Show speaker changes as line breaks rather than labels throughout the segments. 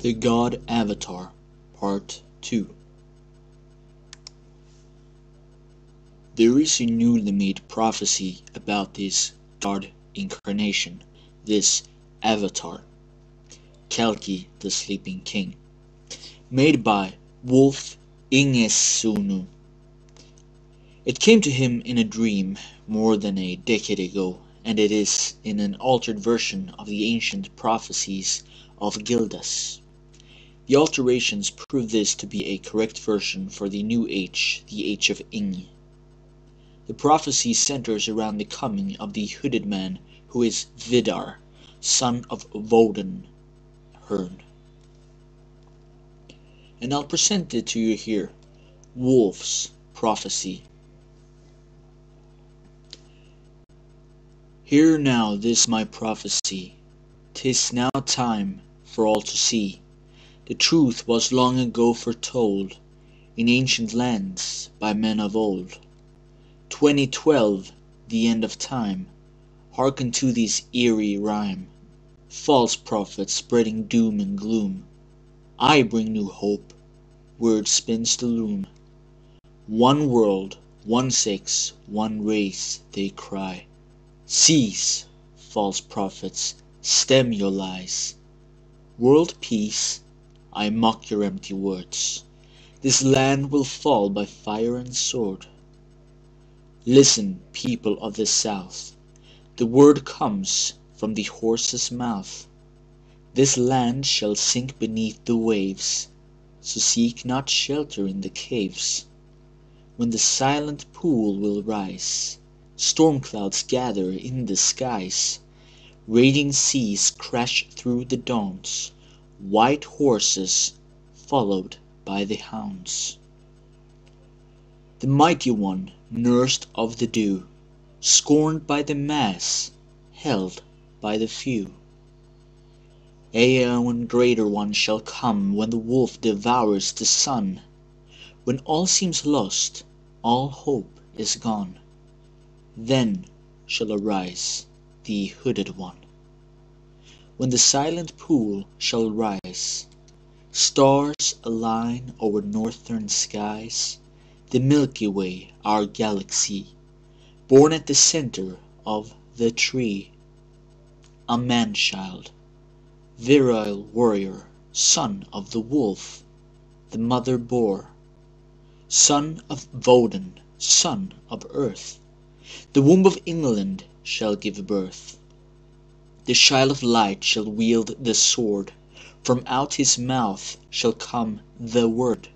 The God Avatar, Part 2. There is a newly made prophecy about this God incarnation, this Avatar, Kalki the Sleeping King, made by Wolf Ingesunu. It came to him in a dream more than a decade ago, and it is in an altered version of the ancient prophecies of Gildas. The alterations prove this to be a correct version for the new age, the age of Ing. The prophecy centers around the coming of the hooded man who is Vidar, son of Woden Hern. And I'll present it to you here, Wolf's prophecy. Hear now this my prophecy, 'tis now time for all to see. The truth was long ago foretold in ancient lands by men of old. 2012, the end of time, hearken to this eerie rhyme. False prophets spreading doom and gloom, I bring new hope, word spins the loom. One world, one sex, one race, they cry. Cease, false prophets, stem your lies. World peace, I mock your empty words. This land will fall by fire and sword. Listen, people of the South, the word comes from the horse's mouth. This land shall sink beneath the waves, so seek not shelter in the caves. When the silent pool will rise, storm clouds gather in the skies, raging seas crash through the dawns, white horses followed by the hounds. The mighty one, nursed of the dew, scorned by the mass, held by the few. An greater one shall come when the wolf devours the sun. When all seems lost, all hope is gone, then shall arise the hooded one. When the silent pool shall rise, stars align over northern skies, the Milky Way, our galaxy, born at the center of the tree. A man-child, virile warrior, son of the wolf, the mother bore. Son of Woden, son of earth, the womb of England shall give birth. The child of light shall wield the sword, from out his mouth shall come the word.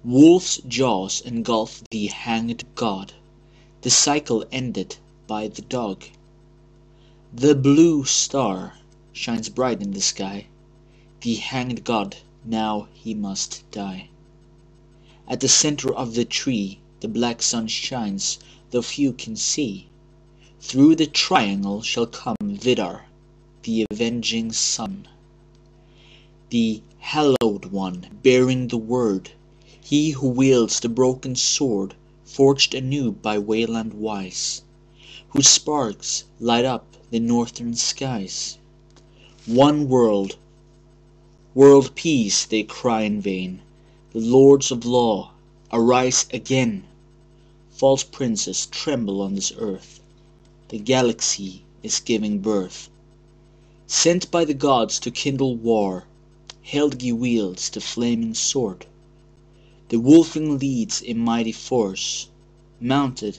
Wolf's jaws engulf the hanged god, the cycle ended by the dog. The blue star shines bright in the sky, the hanged god now he must die. At the center of the tree the black sun shines, though few can see. Through the triangle shall come Vidar, the avenging sun. The hallowed one, bearing the word, he who wields the broken sword, forged anew by Wayland wise, whose sparks light up the northern skies. One world, world peace, they cry in vain. The lords of law, arise again. False princes tremble on this earth. The galaxy is giving birth. Sent by the gods to kindle war, Helgi wields the flaming sword. The wolfling leads a mighty force, mounted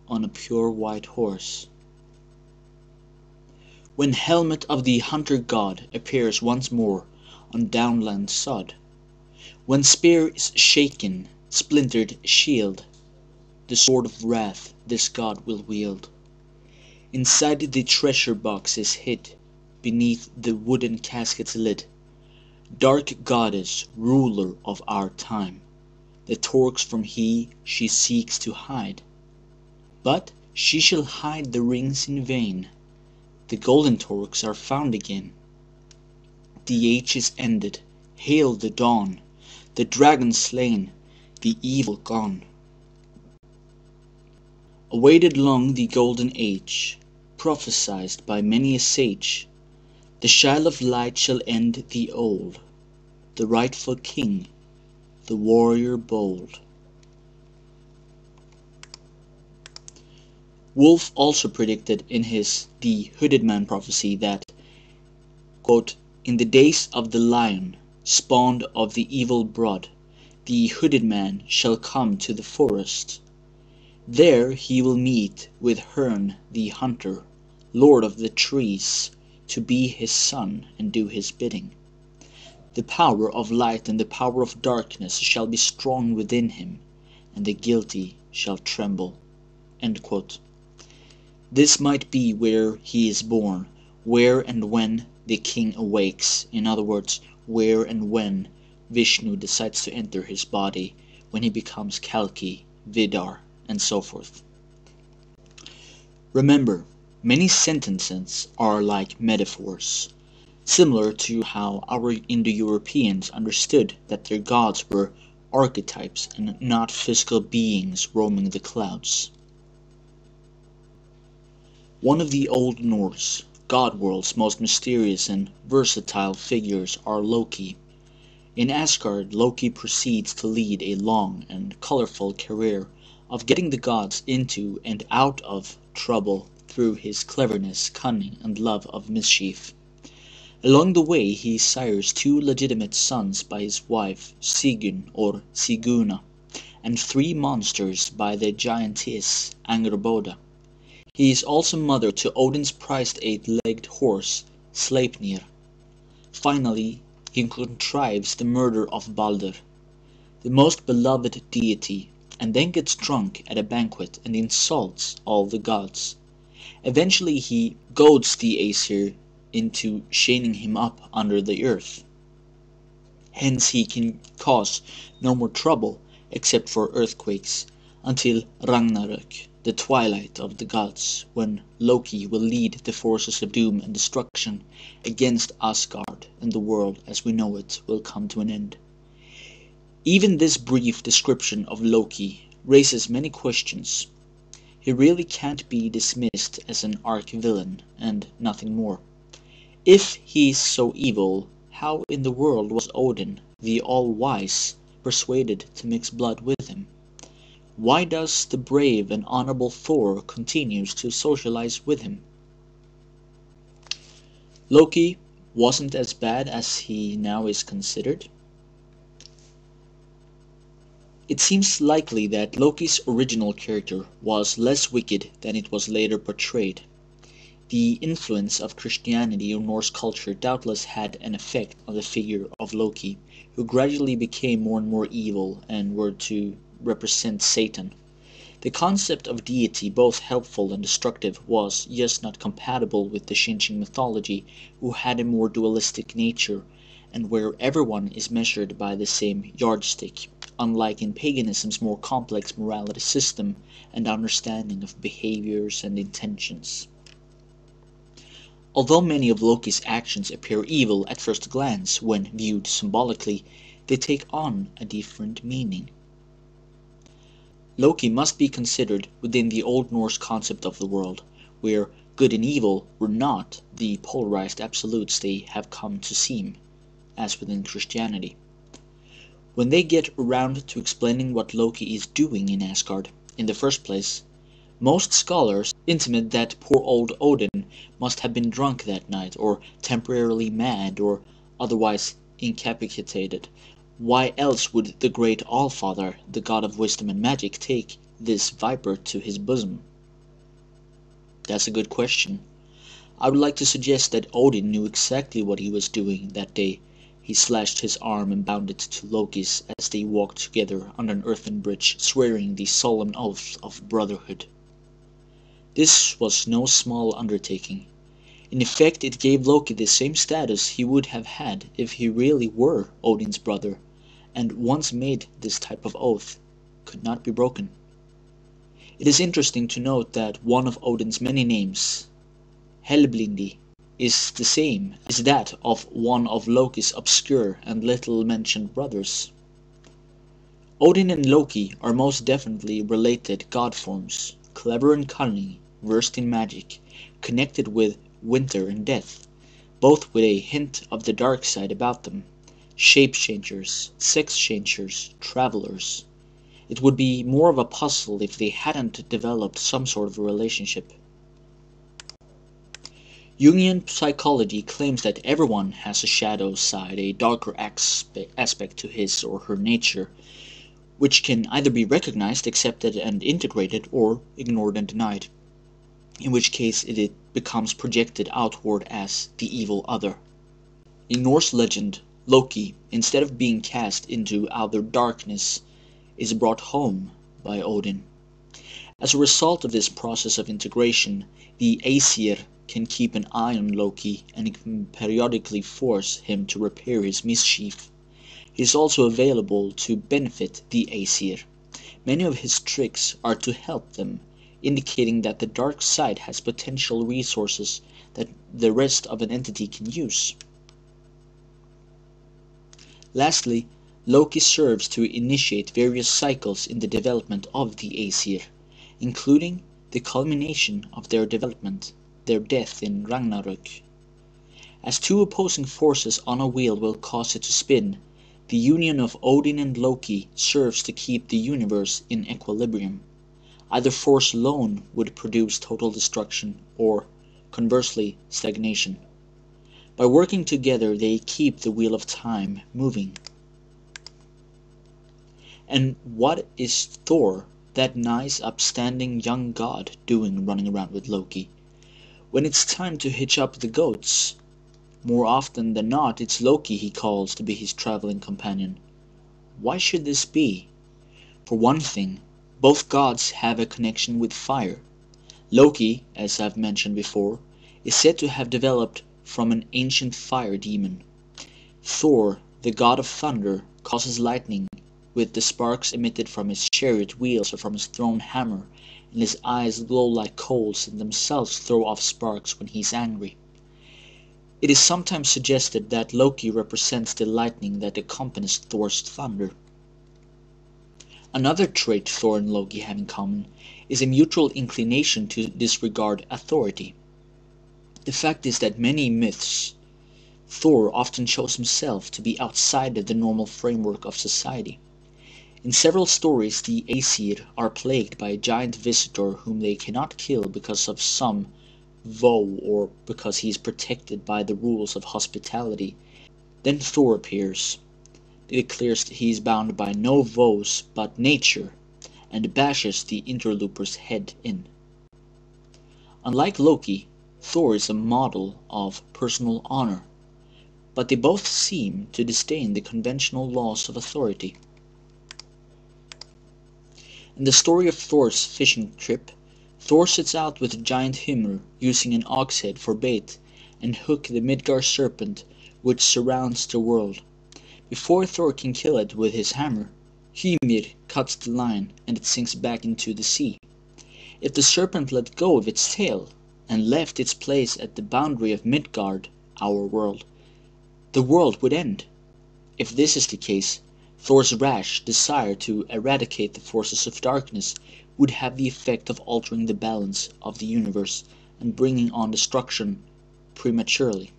on a pure white horse. When helmet of the hunter god appears once more on downland sod, when spear is shaken, splintered shield, the sword of wrath this god will wield. Inside the treasure box is hid, beneath the wooden casket's lid, dark goddess, ruler of our time, the torques from he she seeks to hide. But she shall hide the rings in vain, the golden torques are found again. The age is ended, hail the dawn, the dragon slain, the evil gone. Awaited long the golden age, prophesied by many a sage, The child of light shall end the old, the rightful king, the warrior bold. Wolfe also predicted in his The Hooded Man prophecy that, quote, "In the days of the lion, spawned of the evil brood, the hooded man shall come to the forest. There he will meet with Herne the hunter, lord of the trees, to be his son and do his bidding. The power of light and the power of darkness shall be strong within him, and the guilty shall tremble." End quote. This might be where he is born, where and when the king awakes. In other words, where and when Vishnu decides to enter his body, when he becomes Kalki, Vidar, and so forth. Remember, many sentences are like metaphors, similar to how our Indo-Europeans understood that their gods were archetypes and not physical beings roaming the clouds. One of the Old Norse god world's most mysterious and versatile figures are Loki. In Asgard, Loki proceeds to lead a long and colorful career of getting the gods into and out of trouble through his cleverness, cunning, and love of mischief. Along the way, he sires 2 legitimate sons by his wife Sigyn or Siguna, and 3 monsters by the giantess Angerboda. He is also mother to Odin's prized 8-legged horse, Sleipnir. Finally, he contrives the murder of Balder, the most beloved deity, and then gets drunk at a banquet and insults all the gods. Eventually he goads the Aesir into chaining him up under the earth. Hence he can cause no more trouble except for earthquakes until Ragnarök, the twilight of the gods, when Loki will lead the forces of doom and destruction against Asgard, and the world as we know it will come to an end. Even this brief description of Loki raises many questions. He really can't be dismissed as an arch-villain and nothing more. If he is so evil, how in the world was Odin, the all-wise, persuaded to mix blood with him? Why does the brave and honorable Thor continues to socialize with him? Loki wasn't as bad as he now is considered. It seems likely that Loki's original character was less wicked than it was later portrayed. The influence of Christianity or Norse culture doubtless had an effect on the figure of Loki, who gradually became more and more evil and were to represent Satan. The concept of deity, both helpful and destructive, was just not compatible with the Shinchen mythology, who had a more dualistic nature, and where everyone is measured by the same yardstick, unlike in paganism's more complex morality system and understanding of behaviors and intentions. Although many of Loki's actions appear evil at first glance when viewed symbolically, they take on a different meaning. Loki must be considered within the Old Norse concept of the world, where good and evil were not the polarized absolutes they have come to seem, as within Christianity. When they get around to explaining what Loki is doing in Asgard, in the first place, most scholars intimate that poor old Odin must have been drunk that night, or temporarily mad, or otherwise incapacitated. Why else would the great Allfather, the god of wisdom and magic, take this viper to his bosom? That's a good question. I would like to suggest that Odin knew exactly what he was doing that day. He slashed his arm and bound it to Loki's as they walked together under an earthen bridge, swearing the solemn oath of brotherhood. This was no small undertaking. In effect, it gave Loki the same status he would have had if he really were Odin's brother, and once made, this type of oath could not be broken. It is interesting to note that one of Odin's many names, Helblindi, is the same as that of one of Loki's obscure and little-mentioned brothers. Odin and Loki are most definitely related god forms, clever and cunning, versed in magic, connected with winter and death. both with a hint of the dark side about them. Shape-changers, sex-changers, travelers. It would be more of a puzzle if they hadn't developed some sort of a relationship. Jungian psychology claims that everyone has a shadow side, a darker aspect to his or her nature, which can either be recognized, accepted, and integrated, or ignored and denied, in which case it becomes projected outward as the evil other. In Norse legend, Loki, instead of being cast into outer darkness, is brought home by Odin. As a result of this process of integration, the Aesir can keep an eye on Loki and can periodically force him to repair his mischief. He is also available to benefit the Aesir. Many of his tricks are to help them, indicating that the dark side has potential resources that the rest of an entity can use. Lastly, Loki serves to initiate various cycles in the development of the Aesir, including the culmination of their development, their death in Ragnarök. As two opposing forces on a wheel will cause it to spin, the union of Odin and Loki serves to keep the universe in equilibrium. Either force alone would produce total destruction, or, conversely, stagnation. By working together, they keep the wheel of time moving. And what is Thor, that nice, upstanding young god, doing running around with Loki? When it's time to hitch up the goats, more often than not, it's Loki he calls to be his traveling companion. Why should this be? For one thing, both gods have a connection with fire. Loki, as I've mentioned before, is said to have developed from an ancient fire demon. Thor, the god of thunder, causes lightning with the sparks emitted from his chariot wheels or from his thrown hammer, and his eyes glow like coals and themselves throw off sparks when he is angry. It is sometimes suggested that Loki represents the lightning that accompanies Thor's thunder. Another trait Thor and Loki have in common is a mutual inclination to disregard authority. The fact is that many myths, Thor often shows himself to be outside of the normal framework of society. In several stories, the Aesir are plagued by a giant visitor whom they cannot kill because of some vow or because he is protected by the rules of hospitality. Then Thor appears. He declares that he is bound by no vows but nature, and bashes the interloper's head in. Unlike Loki, Thor is a model of personal honor, but they both seem to disdain the conventional laws of authority. In the story of Thor's fishing trip, Thor sets out with a giant Hymir, using an ox head for bait, and Hook the Midgard serpent which surrounds the world. Before Thor can kill it with his hammer, Hymir cuts the line and it sinks back into the sea. If the serpent let go of its tail and left its place at the boundary of Midgard, our world, the world would end. If this is the case, Thor's rash desire to eradicate the forces of darkness would have the effect of altering the balance of the universe and bringing on destruction prematurely.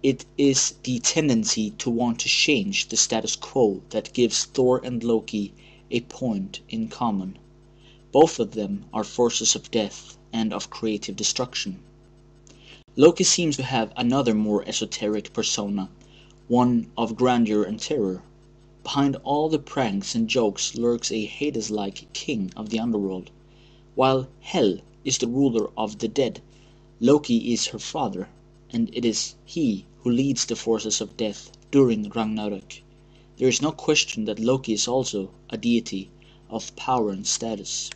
It is the tendency to want to change the status quo that gives Thor and Loki a point in common. Both of them are forces of death and of creative destruction. Loki seems to have another more esoteric persona, one of grandeur and terror. Behind all the pranks and jokes lurks a Hades-like king of the underworld. While Hel is the ruler of the dead, Loki is her father, and it is he who leads the forces of death during Ragnarök. There is no question that Loki is also a deity of power and status.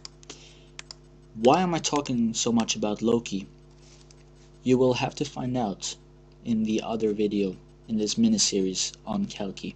Why am I talking so much about Loki? You will have to find out in the other video in this miniseries on Kalki.